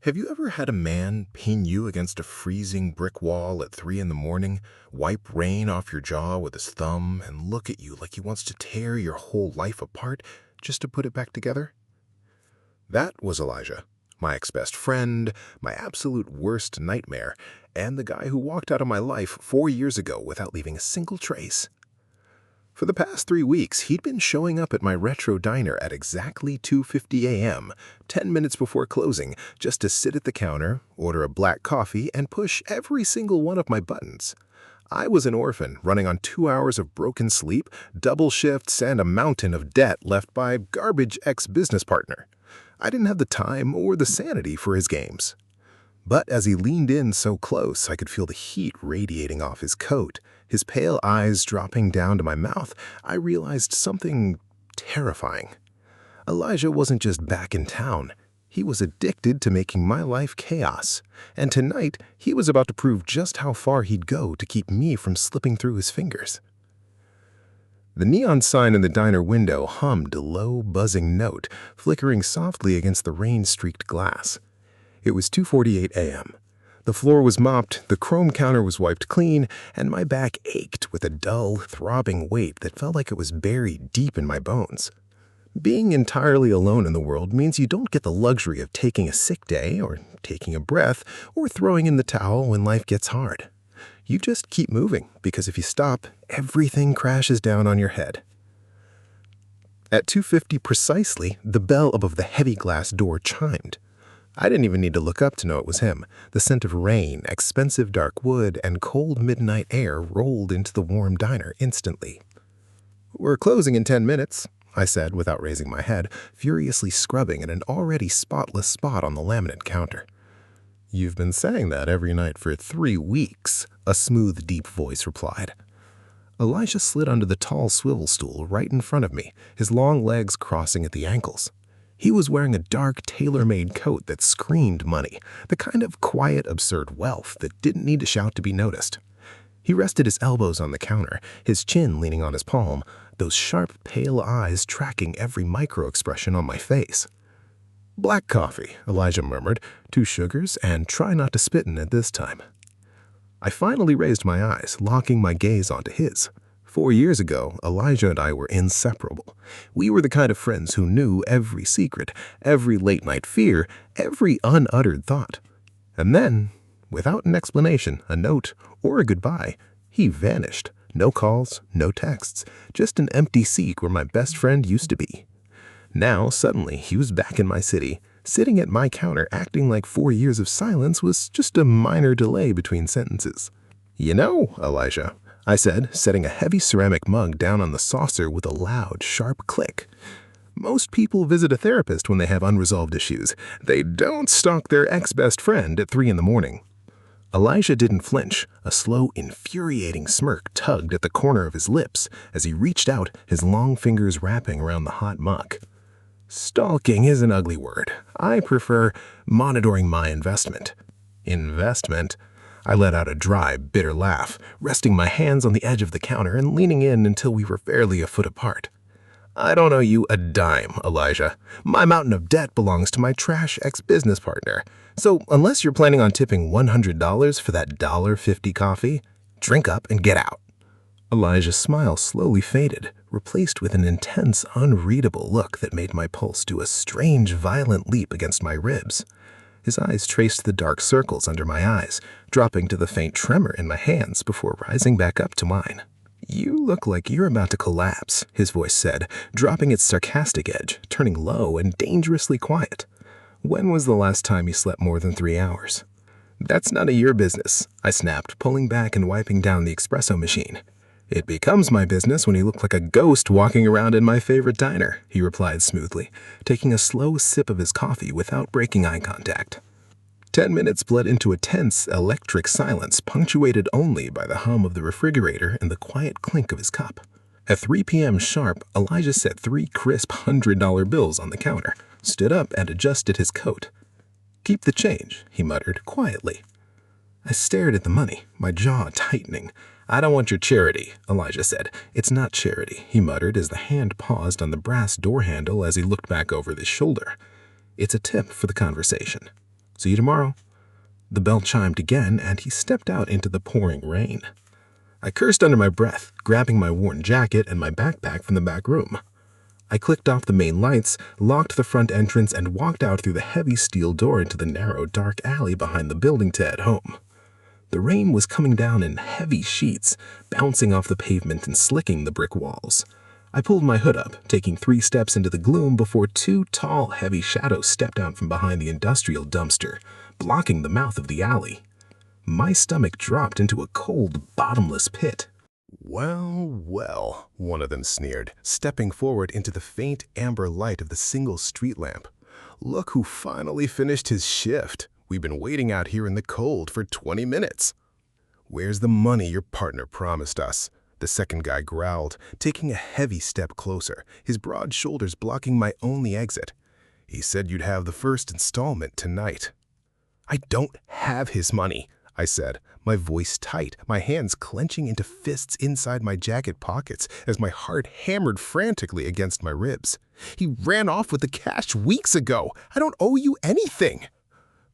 Have you ever had a man pin you against a freezing brick wall at 3 in the morning, wipe rain off your jaw with his thumb, and look at you like he wants to tear your whole life apart just to put it back together? That was Elijah, my ex-best friend, my absolute worst nightmare, and the guy who walked out of my life 4 years ago without leaving a single trace. For the past 3 weeks, he'd been showing up at my retro diner at exactly 2:50 a.m., 10 minutes before closing, just to sit at the counter, order a black coffee, and push every single one of my buttons. I was an orphan, running on 2 hours of broken sleep, double shifts, and a mountain of debt left by garbage ex-business partner. I didn't have the time or the sanity for his games. But as he leaned in so close, I could feel the heat radiating off his coat, his pale eyes dropping down to my mouth, I realized something terrifying. Elijah wasn't just back in town. He was addicted to making my life chaos. And tonight, he was about to prove just how far he'd go to keep me from slipping through his fingers. The neon sign in the diner window hummed a low, buzzing note, flickering softly against the rain-streaked glass. It was 2:48 a.m. The floor was mopped, the chrome counter was wiped clean, and my back ached with a dull, throbbing weight that felt like it was buried deep in my bones. Being entirely alone in the world means you don't get the luxury of taking a sick day, or taking a breath, or throwing in the towel when life gets hard. You just keep moving, because if you stop, everything crashes down on your head. At 2:50 precisely, the bell above the heavy glass door chimed. I didn't even need to look up to know it was him. The scent of rain, expensive dark wood, and cold midnight air rolled into the warm diner instantly. "We're closing in 10 minutes, I said without raising my head, furiously scrubbing at an already spotless spot on the laminate counter. "You've been saying that every night for 3 weeks, a smooth, deep voice replied. Elijah slid onto the tall swivel stool right in front of me, his long legs crossing at the ankles. He was wearing a dark, tailor-made coat that screamed money, the kind of quiet, absurd wealth that didn't need to shout to be noticed. He rested his elbows on the counter, his chin leaning on his palm, those sharp, pale eyes tracking every micro-expression on my face. "Black coffee," Elijah murmured, "2 sugars, and try not to spit in it this time." I finally raised my eyes, locking my gaze onto his. 4 years ago, Elijah and I were inseparable. We were the kind of friends who knew every secret, every late-night fear, every unuttered thought. And then, without an explanation, a note, or a goodbye, he vanished. No calls, no texts, just an empty seat where my best friend used to be. Now, suddenly, he was back in my city, sitting at my counter acting like 4 years of silence was just a minor delay between sentences. "You know, Elijah," I said, setting a heavy ceramic mug down on the saucer with a loud, sharp click. "Most people visit a therapist when they have unresolved issues. They don't stalk their ex-best friend at 3 in the morning. Elijah didn't flinch. A slow, infuriating smirk tugged at the corner of his lips as he reached out, his long fingers wrapping around the hot muck. "Stalking is an ugly word. I prefer monitoring my investment." "Investment?" I let out a dry, bitter laugh, resting my hands on the edge of the counter and leaning in until we were barely a foot apart. "I don't owe you a dime, Elijah. My mountain of debt belongs to my trash ex-business partner. So unless you're planning on tipping $100 for that $1.50 coffee, drink up and get out." Elijah's smile slowly faded, replaced with an intense, unreadable look that made my pulse do a strange, violent leap against my ribs. His eyes traced the dark circles under my eyes, dropping to the faint tremor in my hands before rising back up to mine. "You look like you're about to collapse," his voice said, dropping its sarcastic edge, turning low and dangerously quiet. "When was the last time you slept more than 3 hours?" "That's none of your business," I snapped, pulling back and wiping down the espresso machine. "It becomes my business when you look like a ghost walking around in my favorite diner," he replied smoothly, taking a slow sip of his coffee without breaking eye contact. 10 minutes bled into a tense, electric silence punctuated only by the hum of the refrigerator and the quiet clink of his cup. At 3 p.m. sharp, Elijah set 3 crisp $100 bills on the counter, stood up and adjusted his coat. "Keep the change," he muttered quietly. I stared at the money, my jaw tightening. "I don't want your charity," Elijah said. "It's not charity," he muttered as the hand paused on the brass door handle as he looked back over his shoulder. "It's a tip for the conversation." See you tomorrow." The bell chimed again, and he stepped out into the pouring rain. I cursed under my breath, grabbing my worn jacket and my backpack from the back room. I clicked off the main lights, locked the front entrance, and walked out through the heavy steel door into the narrow, dark alley behind the building to head home. The rain was coming down in heavy sheets, bouncing off the pavement and slicking the brick walls. I pulled my hood up, taking 3 steps into the gloom before 2 tall, heavy shadows stepped out from behind the industrial dumpster, blocking the mouth of the alley. My stomach dropped into a cold, bottomless pit. "Well, well," one of them sneered, stepping forward into the faint amber light of the single street lamp. "Look who finally finished his shift. We've been waiting out here in the cold for 20 minutes. "Where's the money your partner promised us?" The second guy growled, taking a heavy step closer, his broad shoulders blocking my only exit. "He said you'd have the first installment tonight." "I don't have his money," I said, my voice tight, my hands clenching into fists inside my jacket pockets as my heart hammered frantically against my ribs. "He ran off with the cash weeks ago. I don't owe you anything."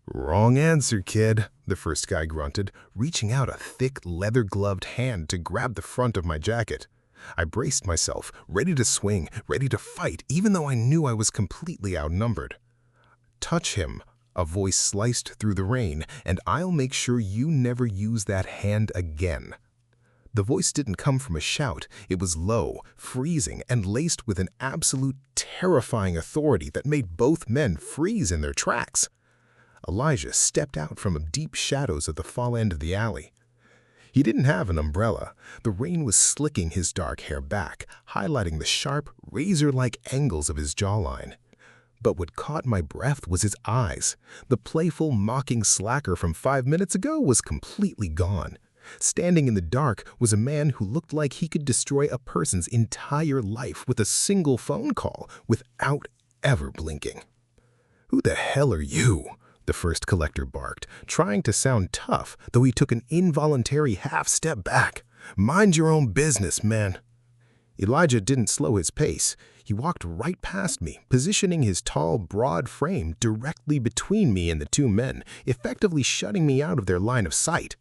"Wrong answer, kid," the first guy grunted, reaching out a thick, leather-gloved hand to grab the front of my jacket. I braced myself, ready to swing, ready to fight, even though I knew I was completely outnumbered. "Touch him," a voice sliced through the rain, "and I'll make sure you never use that hand again." The voice didn't come from a shout. It was low, freezing, and laced with an absolute, terrifying authority that made both men freeze in their tracks. Elijah stepped out from the deep shadows of the far end of the alley. He didn't have an umbrella. The rain was slicking his dark hair back, highlighting the sharp, razor-like angles of his jawline. But what caught my breath was his eyes. The playful, mocking slacker from 5 minutes ago was completely gone. Standing in the dark was a man who looked like he could destroy a person's entire life with a single phone call without ever blinking. "Who the hell are you?" the first collector barked, trying to sound tough, though he took an involuntary half-step back. "Mind your own business, man." Elijah didn't slow his pace. He walked right past me, positioning his tall, broad frame directly between me and the 2 men, effectively shutting me out of their line of sight.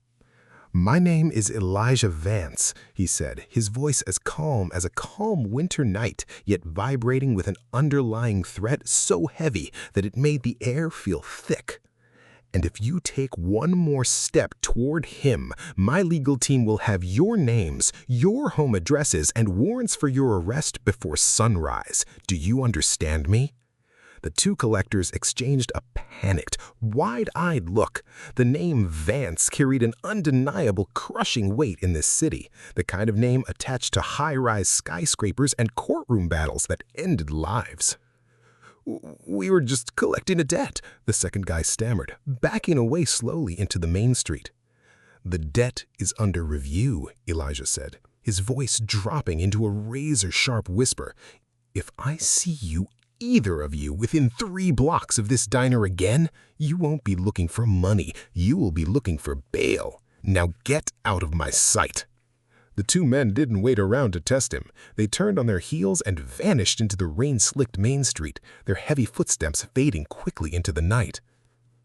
"My name is Elijah Vance," he said, his voice as a calm winter night, yet vibrating with an underlying threat so heavy that it made the air feel thick. "And if you take one more step toward him, my legal team will have your names, your home addresses, and warrants for your arrest before sunrise. Do you understand me?" The 2 collectors exchanged a panicked, wide-eyed look. The name Vance carried an undeniable, crushing weight in this city, the kind of name attached to high-rise skyscrapers and courtroom battles that ended lives. "We were just collecting a debt," the second guy stammered, backing away slowly into the main street. "The debt is under review," Elijah said, his voice dropping into a razor-sharp whisper. "If I see you, either of you, within 3 blocks of this diner again, you won't be looking for money. You will be looking for bail. Now get out of my sight." The 2 men didn't wait around to test him. They turned on their heels and vanished into the rain-slicked main street, their heavy footsteps fading quickly into the night.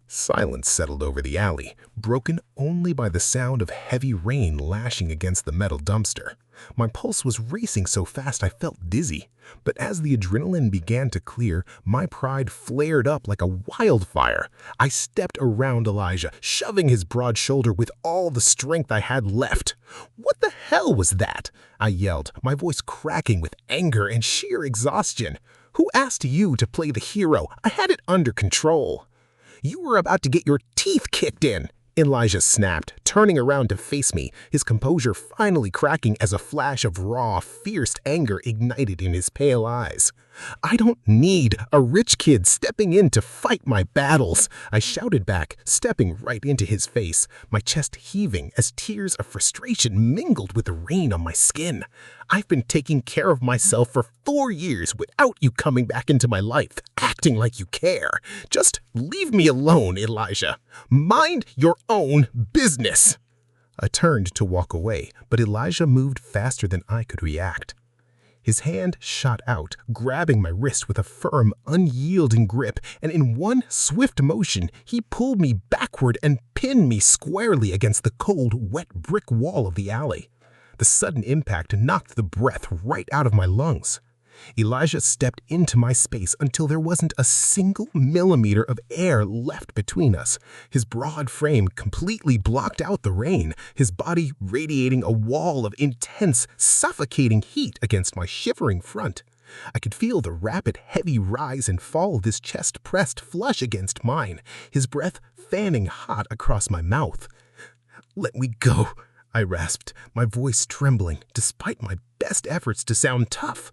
Silence settled over the alley, broken only by the sound of heavy rain lashing against the metal dumpster. My pulse was racing so fast I felt dizzy, but as the adrenaline began to clear, my pride flared up like a wildfire. I stepped around Elijah, shoving his broad shoulder with all the strength I had left. "What the hell was that?" I yelled, my voice cracking with anger and sheer exhaustion. "Who asked you to play the hero? I had it under control." "You were about to get your teeth kicked in," Elijah snapped, turning around to face me, his composure finally cracking as a flash of raw, fierce anger ignited in his pale eyes. "I don't need a rich kid stepping in to fight my battles," I shouted back, stepping right into his face, my chest heaving as tears of frustration mingled with the rain on my skin. "I've been taking care of myself for 4 years without you coming back into my life, acting like you care. Just leave me alone, Elijah. Mind your own business." I turned to walk away, but Elijah moved faster than I could react. His hand shot out, grabbing my wrist with a firm, unyielding grip, and in one swift motion, he pulled me backward and pinned me squarely against the cold, wet brick wall of the alley. The sudden impact knocked the breath right out of my lungs. Elijah stepped into my space until there wasn't a single millimeter of air left between us. His broad frame completely blocked out the rain, his body radiating a wall of intense, suffocating heat against my shivering front. I could feel the rapid, heavy rise and fall of his chest pressed flush against mine, his breath fanning hot across my mouth. "Let me go," I rasped, my voice trembling, despite my best efforts to sound tough.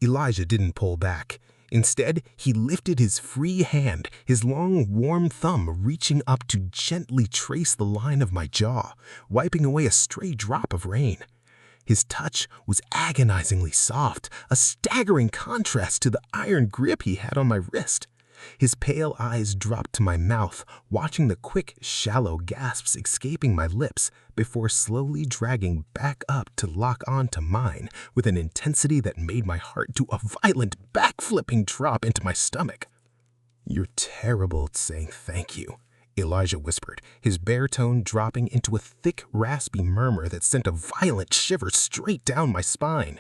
Elijah didn't pull back. Instead, he lifted his free hand, his long, warm thumb reaching up to gently trace the line of my jaw, wiping away a stray drop of rain. His touch was agonizingly soft, a staggering contrast to the iron grip he had on my wrist. His pale eyes dropped to my mouth, watching the quick, shallow gasps escaping my lips before slowly dragging back up to lock onto mine with an intensity that made my heart do a violent backflipping drop into my stomach. "You're terrible at saying thank you," Elijah whispered, his baritone dropping into a thick, raspy murmur that sent a violent shiver straight down my spine.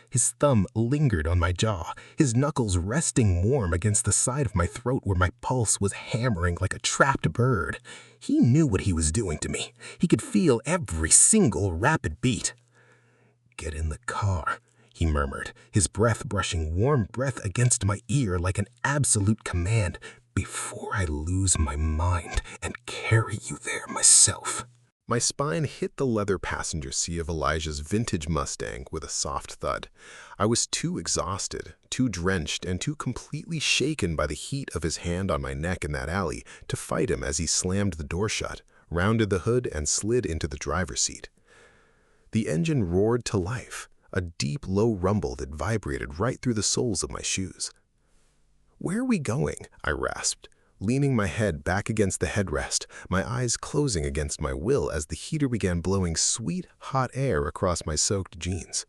His thumb lingered on my jaw, his knuckles resting warm against the side of my throat where my pulse was hammering like a trapped bird. He knew what he was doing to me. He could feel every single rapid beat. "Get in the car," he murmured, his breath brushing warm breath against my ear like an absolute command, "before I lose my mind and carry you there myself." My spine hit the leather passenger seat of Elijah's vintage Mustang with a soft thud. I was too exhausted, too drenched, and too completely shaken by the heat of his hand on my neck in that alley to fight him as he slammed the door shut, rounded the hood, and slid into the driver's seat. The engine roared to life, a deep, low rumble that vibrated right through the soles of my shoes. "Where are we going?" I rasped, leaning my head back against the headrest, my eyes closing against my will as the heater began blowing sweet, hot air across my soaked jeans.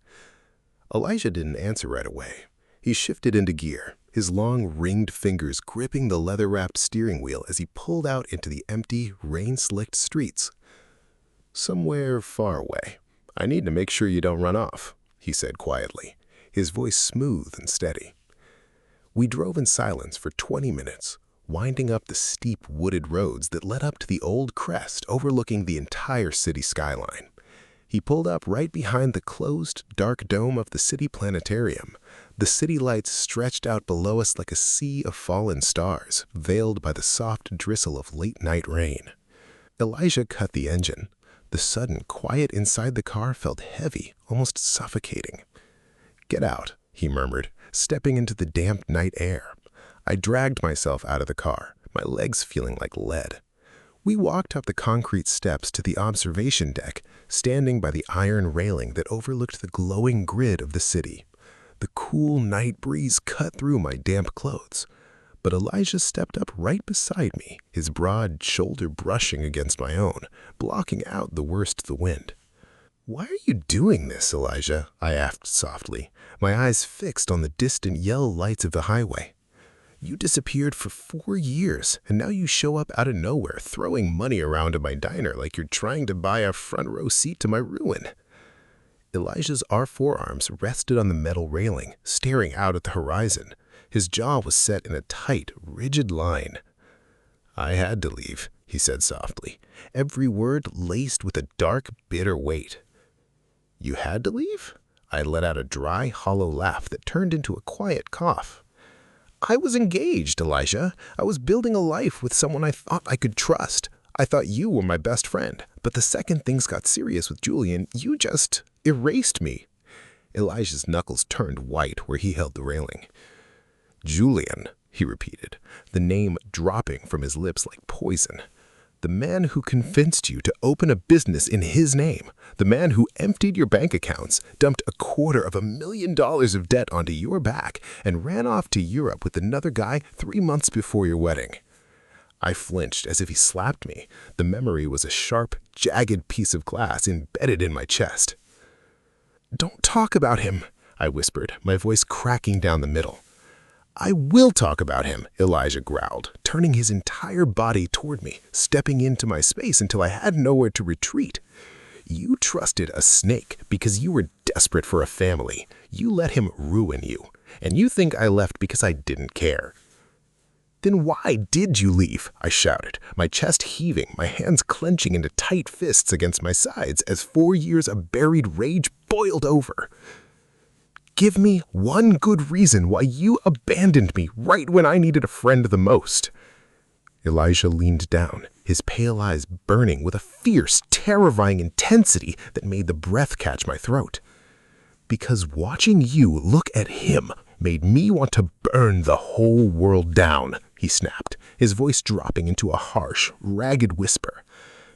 Elijah didn't answer right away. He shifted into gear, his long, ringed fingers gripping the leather-wrapped steering wheel as he pulled out into the empty, rain-slicked streets. "Somewhere far away. I need to make sure you don't run off," he said quietly, his voice smooth and steady. We drove in silence for 20 minutes, winding up the steep wooded roads that led up to the old crest overlooking the entire city skyline. He pulled up right behind the closed, dark dome of the city planetarium. The city lights stretched out below us like a sea of fallen stars, veiled by the soft drizzle of late-night rain. Elijah cut the engine. The sudden quiet inside the car felt heavy, almost suffocating. "Get out," he murmured, stepping into the damp night air. I dragged myself out of the car, my legs feeling like lead. We walked up the concrete steps to the observation deck, standing by the iron railing that overlooked the glowing grid of the city. The cool night breeze cut through my damp clothes, but Elijah stepped up right beside me, his broad shoulder brushing against my own, blocking out the worst of the wind. "Why are you doing this, Elijah?" I asked softly, my eyes fixed on the distant yellow lights of the highway. "You disappeared for 4 years, and now you show up out of nowhere, throwing money around in my diner like you're trying to buy a front-row seat to my ruin." Elijah's forearms rested on the metal railing, staring out at the horizon. His jaw was set in a tight, rigid line. "I had to leave," he said softly, every word laced with a dark, bitter weight. "You had to leave?" I let out a dry, hollow laugh that turned into a quiet cough. "I was engaged, Elijah. I was building a life with someone I thought I could trust. I thought you were my best friend. But the second things got serious with Julian, you just erased me." Elijah's knuckles turned white where he held the railing. "Julian," he repeated, the name dropping from his lips like poison. "The man who convinced you to open a business in his name. The man who emptied your bank accounts, dumped $250,000 of debt onto your back, and ran off to Europe with another guy 3 months before your wedding." I flinched as if he slapped me. The memory was a sharp, jagged piece of glass embedded in my chest. "Don't talk about him," I whispered, my voice cracking down the middle. I will talk about him, Elijah growled, turning his entire body toward me, stepping into my space until I had nowhere to retreat. You trusted a snake because you were desperate for a family. You let him ruin you. And you think I left because I didn't care. Then why did you leave? I shouted, my chest heaving, my hands clenching into tight fists against my sides as 4 years of buried rage boiled over. Give me one good reason why you abandoned me right when I needed a friend the most. Elijah leaned down, his pale eyes burning with a fierce, terrifying intensity that made the breath catch my throat. Because watching you look at him made me want to burn the whole world down, he snapped, his voice dropping into a harsh, ragged whisper.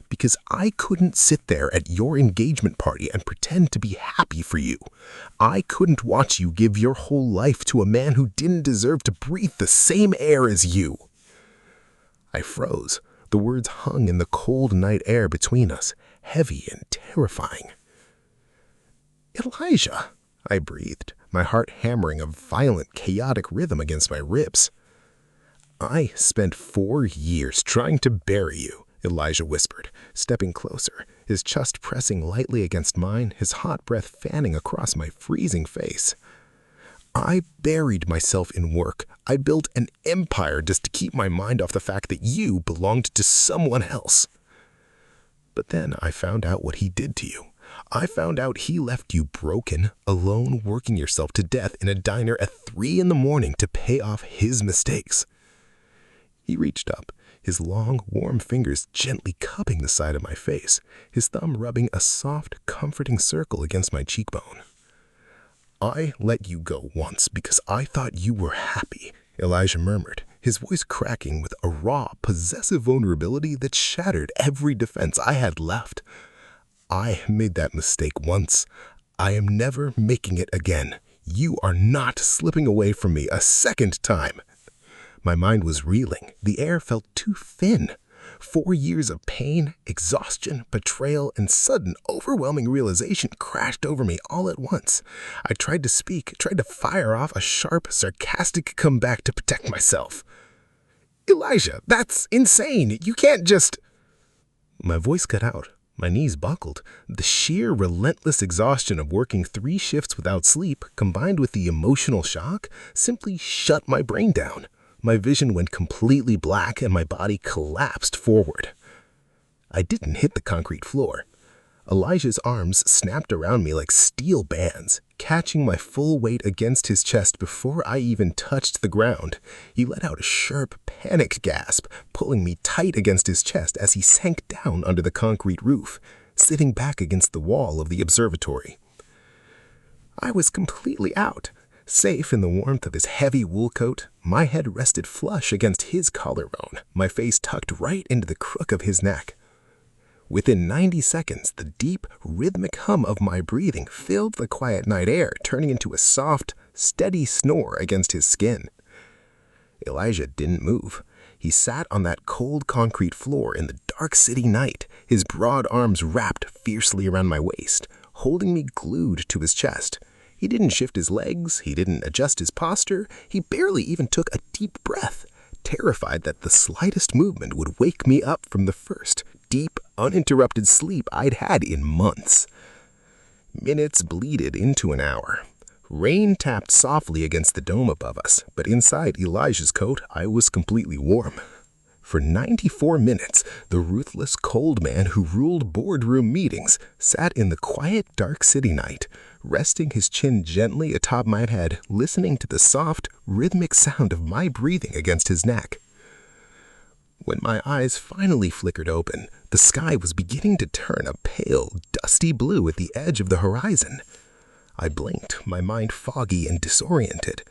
Because I couldn't sit there at your engagement party and pretend to be happy for you. I couldn't watch you give your whole life to a man who didn't deserve to breathe the same air as you. I froze. The words hung in the cold night air between us, heavy and terrifying. Elijah, I breathed, my heart hammering a violent, chaotic rhythm against my ribs. I spent 4 years trying to bury you, Elijah whispered, stepping closer, his chest pressing lightly against mine, his hot breath fanning across my freezing face. I buried myself in work. I built an empire just to keep my mind off the fact that you belonged to someone else. But then I found out what he did to you. I found out he left you broken, alone, working yourself to death in a diner at 3 in the morning to pay off his mistakes. He reached up, his long, warm fingers gently cupping the side of my face, his thumb rubbing a soft, comforting circle against my cheekbone. I let you go once because I thought you were happy, Elijah murmured, his voice cracking with a raw, possessive vulnerability that shattered every defense I had left. I made that mistake once. I am never making it again. You are not slipping away from me a second time. My mind was reeling. The air felt too thin. 4 years of pain, exhaustion, betrayal, and sudden, overwhelming realization crashed over me all at once. I tried to speak, tried to fire off a sharp, sarcastic comeback to protect myself. Elijah, that's insane. You can't just... My voice cut out. My knees buckled. The sheer, relentless exhaustion of working 3 shifts without sleep, combined with the emotional shock, simply shut my brain down. My vision went completely black and my body collapsed forward. I didn't hit the concrete floor. Elijah's arms snapped around me like steel bands, catching my full weight against his chest before I even touched the ground. He let out a sharp, panicked gasp, pulling me tight against his chest as he sank down under the concrete roof, sitting back against the wall of the observatory. I was completely out. Safe in the warmth of his heavy wool coat, my head rested flush against his collarbone, my face tucked right into the crook of his neck. Within 90 seconds, the deep, rhythmic hum of my breathing filled the quiet night air, turning into a soft, steady snore against his skin. Elijah didn't move. He sat on that cold concrete floor in the dark city night, his broad arms wrapped fiercely around my waist, holding me glued to his chest. He didn't shift his legs, he didn't adjust his posture, he barely even took a deep breath, terrified that the slightest movement would wake me up from the first, deep, uninterrupted sleep I'd had in months. Minutes bleeded into an hour. Rain tapped softly against the dome above us, but inside Elijah's coat I was completely warm. For 94 minutes, the ruthless, cold man who ruled boardroom meetings sat in the quiet, dark city night, resting his chin gently atop my head, listening to the soft, rhythmic sound of my breathing against his neck. When my eyes finally flickered open, the sky was beginning to turn a pale, dusty blue at the edge of the horizon. I blinked, my mind foggy and disoriented.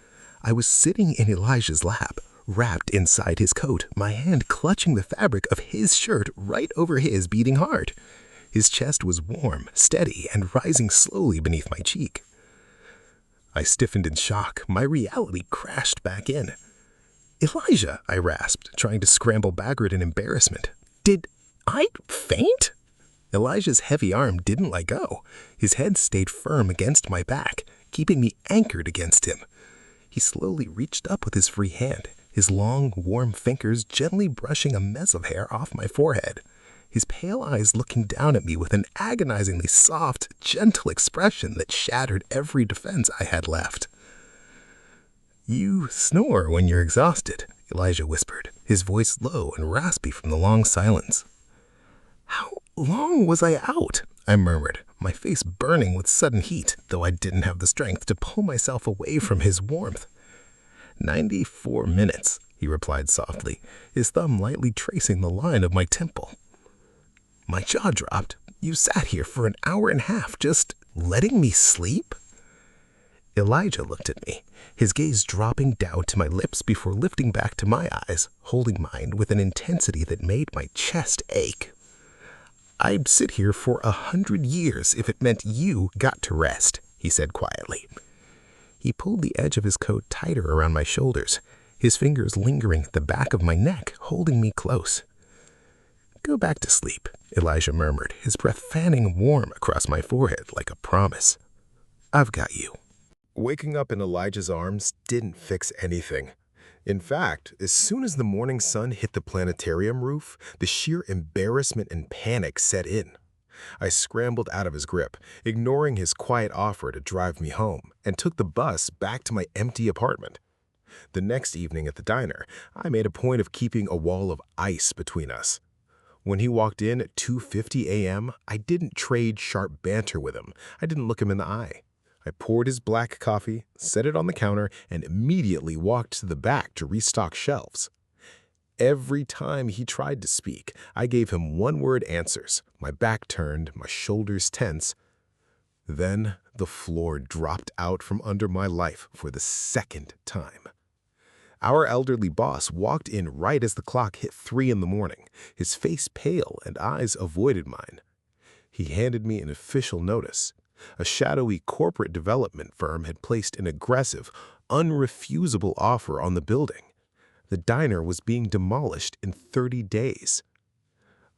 I was sitting in Elijah's lap, wrapped inside his coat, my hand clutching the fabric of his shirt right over his beating heart. His chest was warm, steady, and rising slowly beneath my cheek. I stiffened in shock. My reality crashed back in. Elijah, I rasped, trying to scramble backward in embarrassment. Did I faint? Elijah's heavy arm didn't let go. His head stayed firm against my back, keeping me anchored against him. He slowly reached up with his free hand, his long, warm fingers gently brushing a mess of hair off my forehead, his pale eyes looking down at me with an agonizingly soft, gentle expression that shattered every defense I had left. "You snore when you're exhausted," Elijah whispered, his voice low and raspy from the long silence. "How long was I out?" I murmured, my face burning with sudden heat, though I didn't have the strength to pull myself away from his warmth. 94 minutes, he replied softly, his thumb lightly tracing the line of my temple. My jaw dropped. "You sat here for an hour and a half just letting me sleep?" Elijah looked at me, his gaze dropping down to my lips before lifting back to my eyes, holding mine with an intensity that made my chest ache. "I'd sit here for 100 years if it meant you got to rest," he said quietly. He pulled the edge of his coat tighter around my shoulders, his fingers lingering at the back of my neck, holding me close. "Go back to sleep," Elijah murmured, his breath fanning warm across my forehead like a promise. "I've got you." Waking up in Elijah's arms didn't fix anything. In fact, as soon as the morning sun hit the planetarium roof, the sheer embarrassment and panic set in. I scrambled out of his grip, ignoring his quiet offer to drive me home, and took the bus back to my empty apartment. The next evening at the diner, I made a point of keeping a wall of ice between us. When he walked in at 2:50 a.m., I didn't trade sharp banter with him. I didn't look him in the eye. I poured his black coffee, set it on the counter, and immediately walked to the back to restock shelves. Every time he tried to speak, I gave him one-word answers, my back turned, my shoulders tense. Then the floor dropped out from under my life for the second time. Our elderly boss walked in right as the clock hit 3 in the morning, his face pale and eyes avoided mine. He handed me an official notice. A shadowy corporate development firm had placed an aggressive, unrefusable offer on the building. The diner was being demolished in 30 days.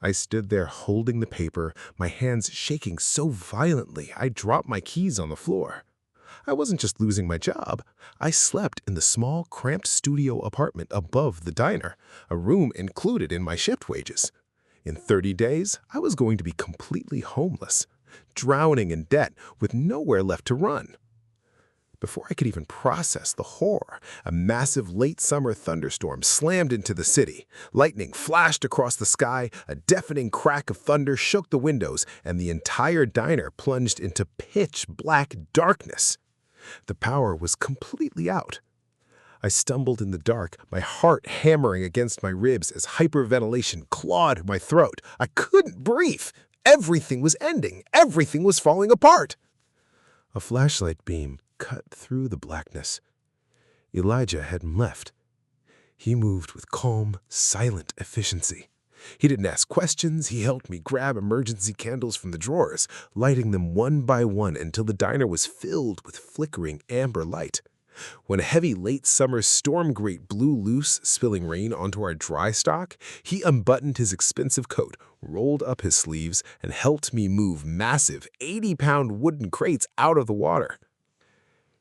I stood there holding the paper, my hands shaking so violently I dropped my keys on the floor. I wasn't just losing my job. I slept in the small, cramped studio apartment above the diner, a room included in my shift wages. In 30 days, I was going to be completely homeless, drowning in debt with nowhere left to run. Before I could even process the horror, a massive late summer thunderstorm slammed into the city. Lightning flashed across the sky, a deafening crack of thunder shook the windows, and the entire diner plunged into pitch black darkness. The power was completely out. I stumbled in the dark, my heart hammering against my ribs as hyperventilation clawed my throat. I couldn't breathe. Everything was ending. Everything was falling apart. A flashlight beam cut through the blackness. Elijah hadn't left. He moved with calm, silent efficiency. He didn't ask questions. He helped me grab emergency candles from the drawers, lighting them one by one until the diner was filled with flickering amber light. When a heavy late summer storm grate blew loose, spilling rain onto our dry stock, he unbuttoned his expensive coat, rolled up his sleeves, and helped me move massive 80-pound wooden crates out of the water.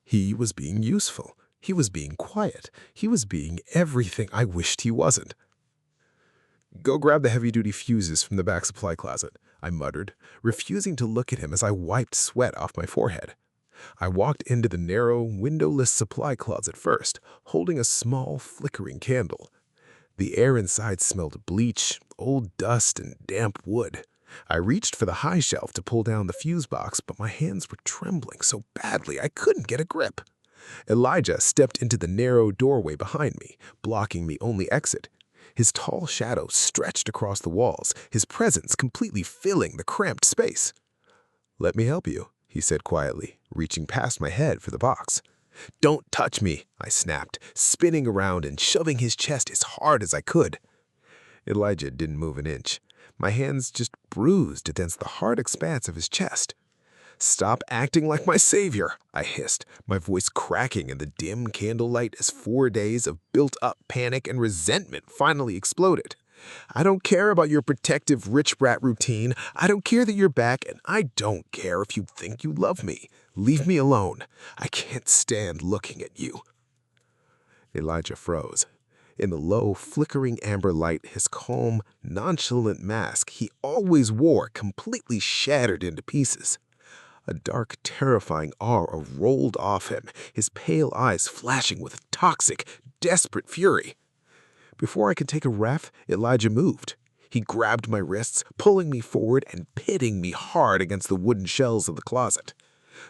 He was being useful. He was being quiet. He was being everything I wished he wasn't. "Go grab the heavy-duty fuses from the back supply closet," I muttered, refusing to look at him as I wiped sweat off my forehead. I walked into the narrow, windowless supply closet first, holding a small, flickering candle. The air inside smelled of bleach, old dust, and damp wood. I reached for the high shelf to pull down the fuse box, but my hands were trembling so badly I couldn't get a grip. Elijah stepped into the narrow doorway behind me, blocking the only exit. His tall shadow stretched across the walls, his presence completely filling the cramped space. "Let me help you," he said quietly, reaching past my head for the box. "Don't touch me," I snapped, spinning around and shoving his chest as hard as I could. Elijah didn't move an inch. My hands just bruised against the hard expanse of his chest. "Stop acting like my savior," I hissed, my voice cracking in the dim candlelight as 4 days of built-up panic and resentment finally exploded. I don't care about your protective rich brat routine. I don't care that you're back, and I don't care if you think you love me. Leave me alone. I can't stand looking at you." Elijah froze. In the low, flickering amber light, his calm, nonchalant mask he always wore completely shattered into pieces. A dark, terrifying aura rolled off him, his pale eyes flashing with toxic, desperate fury. Before I could take a breath, Elijah moved. He grabbed my wrists, pulling me forward and pitting me hard against the wooden shelves of the closet.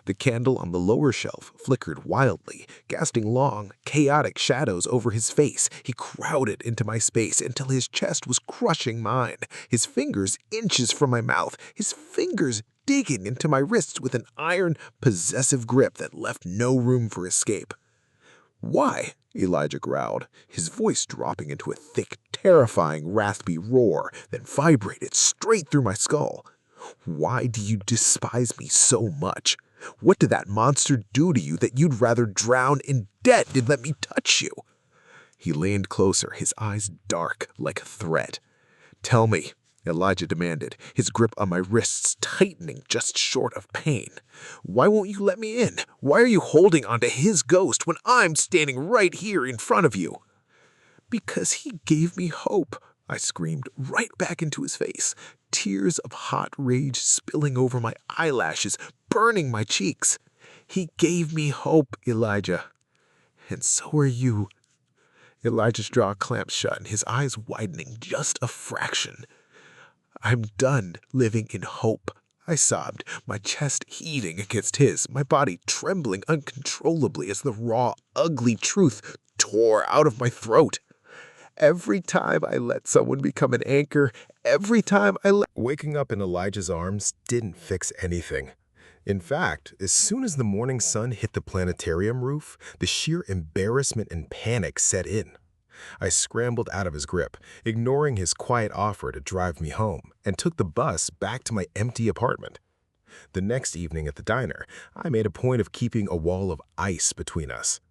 The candle on the lower shelf flickered wildly, casting long, chaotic shadows over his face. He crowded into my space until his chest was crushing mine, his fingers inches from my mouth, his fingers digging into my wrists with an iron, possessive grip that left no room for escape. "Why?" Elijah growled, his voice dropping into a thick, terrifying, raspy roar that vibrated straight through my skull. "Why do you despise me so much? What did that monster do to you that you'd rather drown in debt than let me touch you?" He leaned closer, his eyes dark like a threat. "Tell me," Elijah demanded, his grip on my wrists tightening just short of pain. "Why won't you let me in? Why are you holding onto his ghost when I'm standing right here in front of you?" "Because he gave me hope," I screamed right back into his face, tears of hot rage spilling over my eyelashes, burning my cheeks. "He gave me hope, Elijah. And so are you." Elijah's jaw clamped shut and his eyes widening just a fraction. "I'm done living in hope," I sobbed, my chest heaving against his, my body trembling uncontrollably as the raw, ugly truth tore out of my throat. Every time I let someone become an anchor, every time I let... Waking up in Elijah's arms didn't fix anything. In fact, as soon as the morning sun hit the planetarium roof, the sheer embarrassment and panic set in. I scrambled out of his grip, ignoring his quiet offer to drive me home, and took the bus back to my empty apartment. The next evening at the diner, I made a point of keeping a wall of ice between us.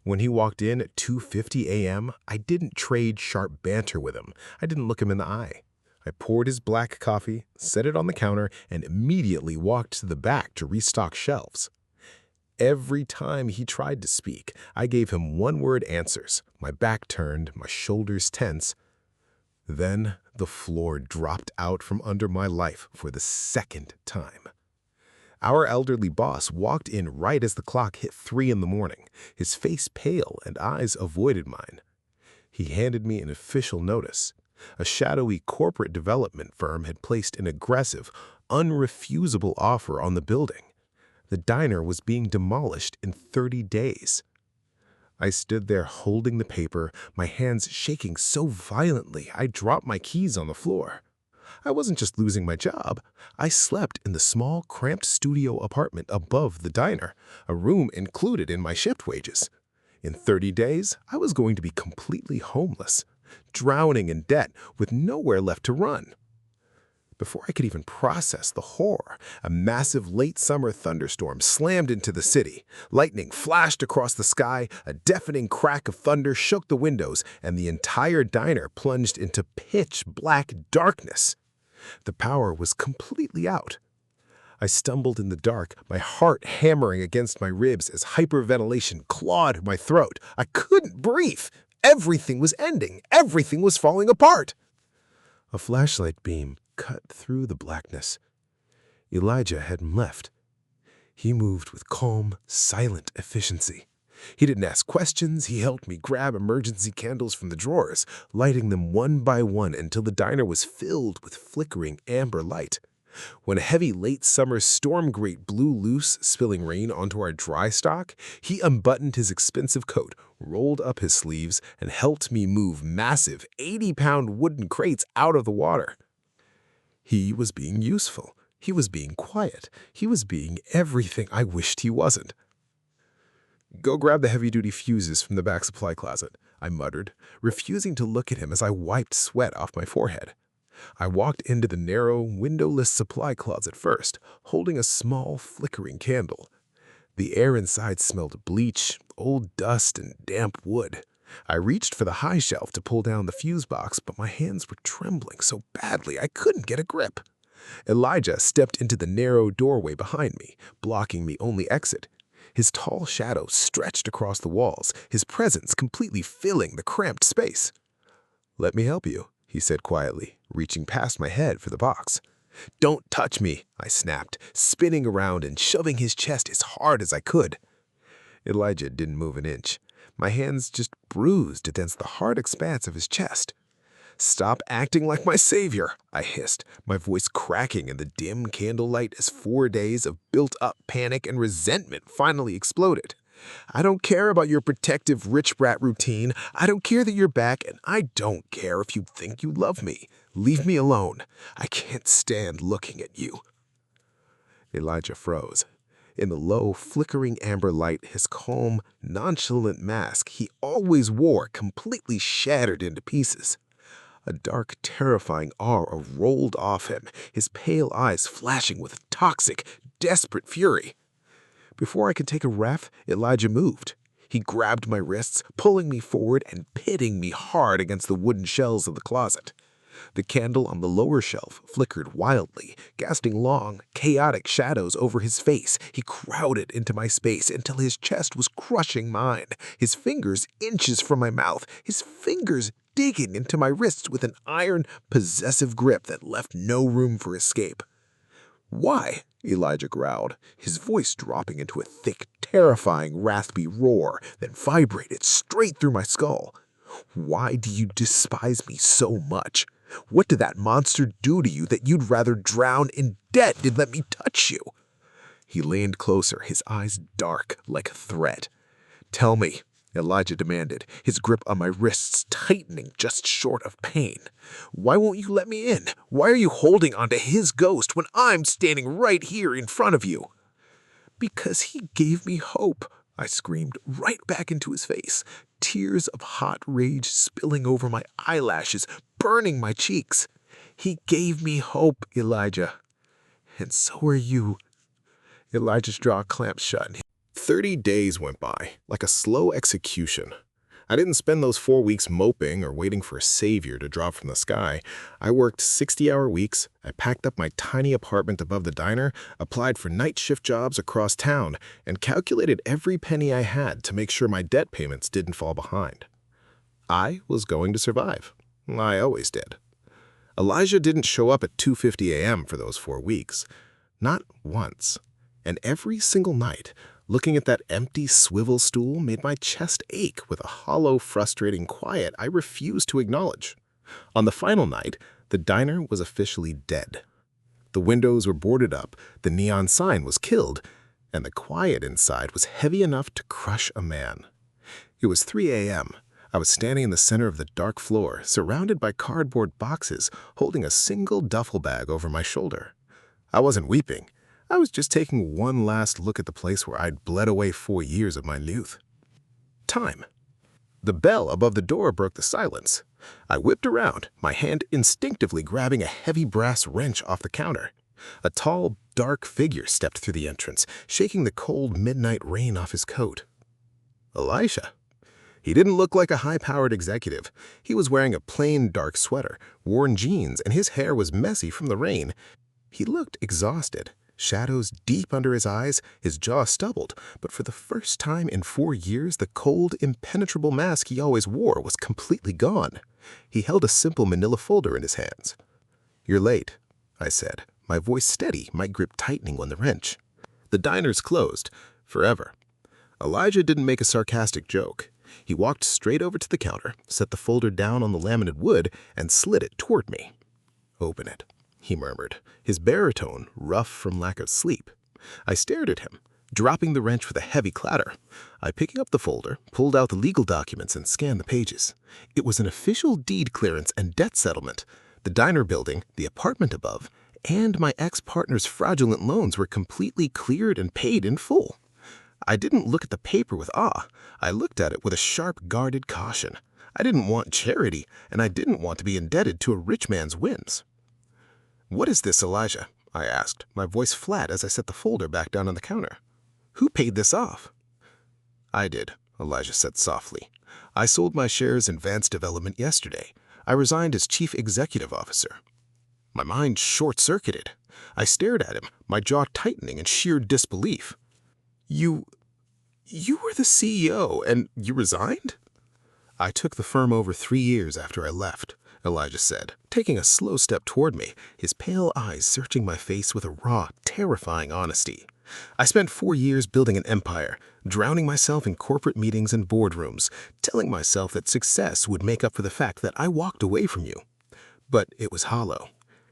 When he walked in at 2:50 a.m., I didn't trade sharp banter with him. I didn't look him in the eye. I poured his black coffee, set it on the counter, and immediately walked to the back to restock shelves. Every time he tried to speak, I gave him one-word answers, my back turned, my shoulders tense. Then the floor dropped out from under my life for the second time. Our elderly boss walked in right as the clock hit 3 in the morning, his face pale and eyes avoided mine. He handed me an official notice. A shadowy corporate development firm had placed an aggressive, unrefusable offer on the building. The diner was being demolished in 30 days. I stood there holding the paper, my hands shaking so violently I dropped my keys on the floor. I wasn't just losing my job. I slept in the small, cramped studio apartment above the diner, a room included in my shift wages. In 30 days, I was going to be completely homeless, drowning in debt with nowhere left to run. Before I could even process the horror, a massive late summer thunderstorm slammed into the city. Lightning flashed across the sky, a deafening crack of thunder shook the windows, and the entire diner plunged into pitch black darkness. The power was completely out. I stumbled in the dark, my heart hammering against my ribs as hyperventilation clawed my throat. I couldn't breathe. Everything was ending. Everything was falling apart. A flashlight beam cut through the blackness. Elijah hadn't left. He moved with calm, silent efficiency. He didn't ask questions. He helped me grab emergency candles from the drawers, lighting them one by one until the diner was filled with flickering amber light. When a heavy late summer storm grate blew loose, spilling rain onto our dry stock, he unbuttoned his expensive coat, rolled up his sleeves, and helped me move massive 80-pound wooden crates out of the water. He was being useful. He was being quiet. He was being everything I wished he wasn't. "Go grab the heavy-duty fuses from the back supply closet," I muttered, refusing to look at him as I wiped sweat off my forehead. I walked into the narrow, windowless supply closet first, holding a small, flickering candle. The air inside smelled bleach, old dust, and damp wood. I reached for the high shelf to pull down the fuse box, but my hands were trembling so badly I couldn't get a grip. Elijah stepped into the narrow doorway behind me, blocking the only exit. His tall shadow stretched across the walls, his presence completely filling the cramped space. "Let me help you," he said quietly, reaching past my head for the box. "Don't touch me," I snapped, spinning around and shoving his chest as hard as I could. Elijah didn't move an inch. My hands just bruised against the hard expanse of his chest. "Stop acting like my savior," I hissed, my voice cracking in the dim candlelight as 4 days of built-up panic and resentment finally exploded. "I don't care about your protective rich brat routine. I don't care that you're back, and I don't care if you think you love me. Leave me alone. I can't stand looking at you." Elijah froze. In the low, flickering amber light, his calm, nonchalant mask he always wore completely shattered into pieces. A dark, terrifying aura rolled off him, his pale eyes flashing with toxic, desperate fury. Before I could take a breath, Elijah moved. He grabbed my wrists, pulling me forward and pitting me hard against the wooden shelves of the closet. The candle on the lower shelf flickered wildly, casting long, chaotic shadows over his face. He crowded into my space until his chest was crushing mine, his fingers inches from my mouth, his fingers digging into my wrists with an iron, possessive grip that left no room for escape. "Why?" Elijah growled, his voice dropping into a thick, terrifying, raspy roar that vibrated straight through my skull. "Why do you despise me so much? What did that monster do to you that you'd rather drown in debt than let me touch you?" He leaned closer, his eyes dark like a threat. "Tell me," Elijah demanded, his grip on my wrists tightening just short of pain. "Why won't you let me in? Why are you holding onto his ghost when I'm standing right here in front of you?" "Because he gave me hope," I screamed right back into his face, tears of hot rage spilling over my eyelashes, burning my cheeks. "He gave me hope, Elijah. And so are you." Elijah's jaw clamped shut. 30 days went by, like a slow execution. I didn't spend those 4 weeks moping or waiting for a savior to drop from the sky. I worked 60-hour weeks, I packed up my tiny apartment above the diner, applied for night shift jobs across town, and calculated every penny I had to make sure my debt payments didn't fall behind. I was going to survive. I always did. Elijah didn't show up at 2:50 a.m. for those 4 weeks. Not once. And every single night, looking at that empty swivel stool made my chest ache with a hollow, frustrating quiet I refused to acknowledge. On the final night, the diner was officially dead. The windows were boarded up, the neon sign was killed, and the quiet inside was heavy enough to crush a man. It was 3 a.m. I was standing in the center of the dark floor, surrounded by cardboard boxes, holding a single duffel bag over my shoulder. I wasn't weeping. I was just taking one last look at the place where I'd bled away 4 years of my youth. Time. The bell above the door broke the silence. I whipped around, my hand instinctively grabbing a heavy brass wrench off the counter. A tall, dark figure stepped through the entrance, shaking the cold midnight rain off his coat. Elijah. He didn't look like a high-powered executive. He was wearing a plain dark sweater, worn jeans, and his hair was messy from the rain. He looked exhausted. Shadows deep under his eyes, his jaw stubbled, but for the first time in 4 years, the cold, impenetrable mask he always wore was completely gone. He held a simple manila folder in his hands. "You're late," I said, my voice steady, my grip tightening on the wrench. "The diner's closed. Forever." Elijah didn't make a sarcastic joke. He walked straight over to the counter, set the folder down on the laminate wood, and slid it toward me. "Open it," he murmured, his baritone rough from lack of sleep. I stared at him, dropping the wrench with a heavy clatter. I picked up the folder, pulled out the legal documents, and scanned the pages. It was an official deed clearance and debt settlement. The diner building, the apartment above, and my ex-partner's fraudulent loans were completely cleared and paid in full. I didn't look at the paper with awe. I looked at it with a sharp, guarded caution. I didn't want charity, and I didn't want to be indebted to a rich man's whims. "What is this, Elijah?" I asked, my voice flat as I set the folder back down on the counter. "Who paid this off?" "I did," Elijah said softly. I sold my shares in Vance Development yesterday. I resigned as chief executive officer. My mind short-circuited. I stared at him, my jaw tightening in sheer disbelief. You were the CEO, and you resigned? I took the firm over 3 years after I left, Elijah said, taking a slow step toward me, his pale eyes searching my face with a raw, terrifying honesty. I spent 4 years building an empire, drowning myself in corporate meetings and boardrooms, telling myself that success would make up for the fact that I walked away from you. But it was hollow.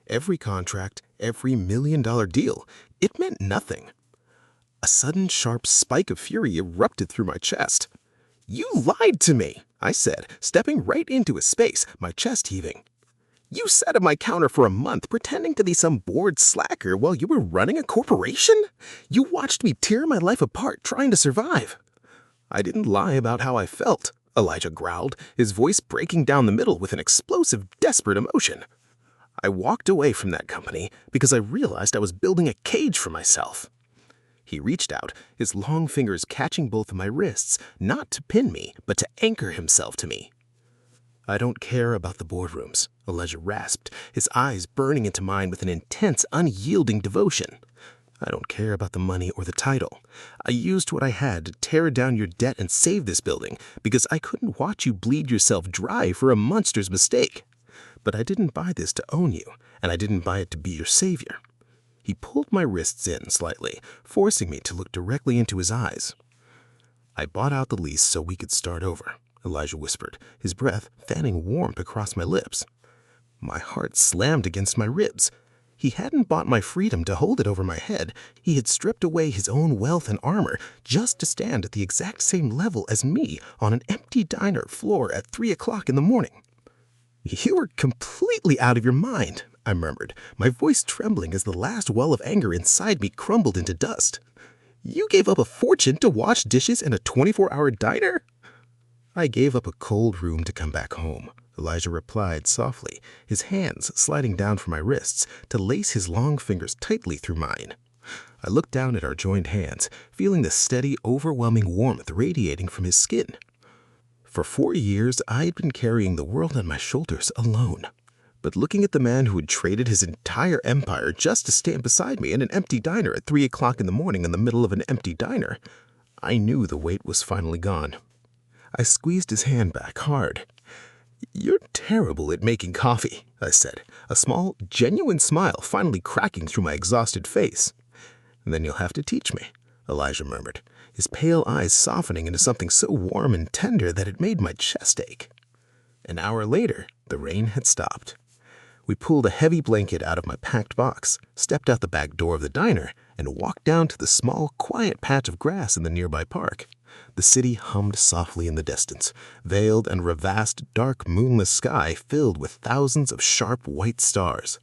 Every contract, every million-dollar deal, it meant nothing. A sudden sharp spike of fury erupted through my chest. You lied to me, I said, stepping right into his space, my chest heaving. You sat at my counter for a month pretending to be some bored slacker while you were running a corporation? You watched me tear my life apart trying to survive. I didn't lie about how I felt, Elijah growled, his voice breaking down the middle with an explosive, desperate emotion. I walked away from that company because I realized I was building a cage for myself. He reached out, his long fingers catching both of my wrists, not to pin me, but to anchor himself to me. I don't care about the boardrooms, Elijah rasped, his eyes burning into mine with an intense, unyielding devotion. I don't care about the money or the title. I used what I had to tear down your debt and save this building because I couldn't watch you bleed yourself dry for a monster's mistake. But I didn't buy this to own you, and I didn't buy it to be your savior. He pulled my wrists in slightly, forcing me to look directly into his eyes. I bought out the lease so we could start over, Elijah whispered, his breath fanning warmth across my lips. My heart slammed against my ribs. He hadn't bought my freedom to hold it over my head. He had stripped away his own wealth and armor just to stand at the exact same level as me on an empty diner floor at 3 o'clock in the morning. You were completely out of your mind, I murmured, my voice trembling as the last well of anger inside me crumbled into dust. You gave up a fortune to wash dishes in a 24-hour diner? I gave up a cold room to come back home, Elijah replied softly, his hands sliding down from my wrists to lace his long fingers tightly through mine. I looked down at our joined hands, feeling the steady, overwhelming warmth radiating from his skin. For 4 years, I had been carrying the world on my shoulders alone. But looking at the man who had traded his entire empire just to stand beside me in an empty diner at 3 o'clock in the morning in the middle of an empty diner, I knew the weight was finally gone. I squeezed his hand back hard. You're terrible at making coffee, I said, a small, genuine smile finally cracking through my exhausted face. Then you'll have to teach me, Elijah murmured, his pale eyes softening into something so warm and tender that it made my chest ache. An hour later, the rain had stopped. We pulled a heavy blanket out of my packed box, stepped out the back door of the diner, and walked down to the small, quiet patch of grass in the nearby park. The city hummed softly in the distance, veiled under a vast, dark, moonless sky filled with thousands of sharp white stars.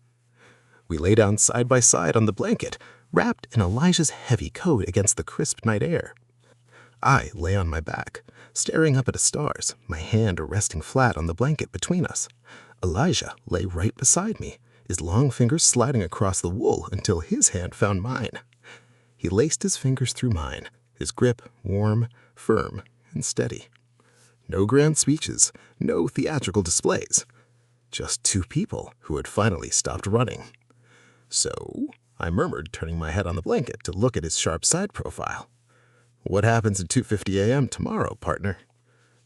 We lay down side by side on the blanket, wrapped in Elijah's heavy coat against the crisp night air. I lay on my back, staring up at the stars, my hand resting flat on the blanket between us. Elijah lay right beside me, his long fingers sliding across the wool until his hand found mine. He laced his fingers through mine, his grip warm, firm, and steady. No grand speeches, no theatrical displays. Just 2 people who had finally stopped running. So, I murmured, turning my head on the blanket to look at his sharp side profile. What happens at 2:50 a.m. tomorrow, partner?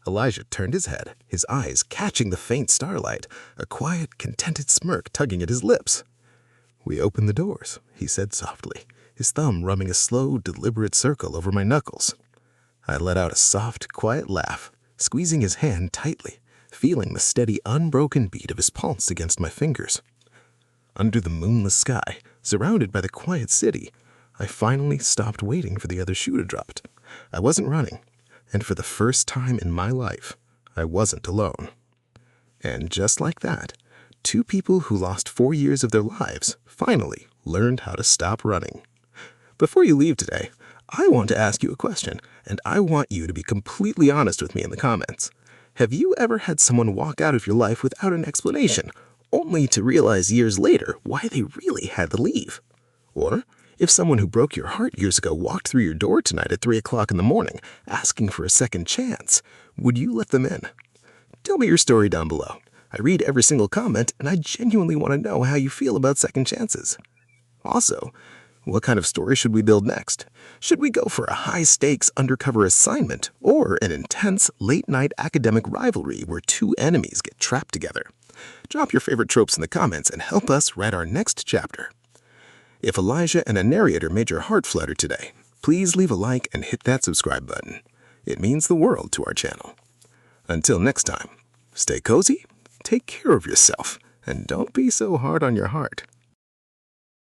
Elijah turned his head, his eyes catching the faint starlight, a quiet, contented smirk tugging at his lips. We opened the doors, he said softly, his thumb rubbing a slow, deliberate circle over my knuckles. I let out a soft, quiet laugh, squeezing his hand tightly, feeling the steady, unbroken beat of his pulse against my fingers. Under the moonless sky, surrounded by the quiet city, I finally stopped waiting for the other shoe to drop. I wasn't running. And for the first time in my life, I wasn't alone. And just like that, 2 people who lost 4 years of their lives finally learned how to stop running. Before you leave today, I want to ask you a question, and I want you to be completely honest with me in the comments. Have you ever had someone walk out of your life without an explanation, only to realize years later why they really had to leave? Or, If someone who broke your heart years ago walked through your door tonight at 3 o'clock in the morning, asking for a second chance, would you let them in? Tell me your story down below. I read every single comment, and I genuinely want to know how you feel about second chances. Also, what kind of story should we build next? Should we go for a high-stakes undercover assignment or an intense late-night academic rivalry where two enemies get trapped together? Drop your favorite tropes in the comments and help us write our next chapter. If Elijah and a narrator made your heart flutter today, please leave a like and hit that subscribe button. It means the world to our channel. Until next time, stay cozy, take care of yourself, and don't be so hard on your heart.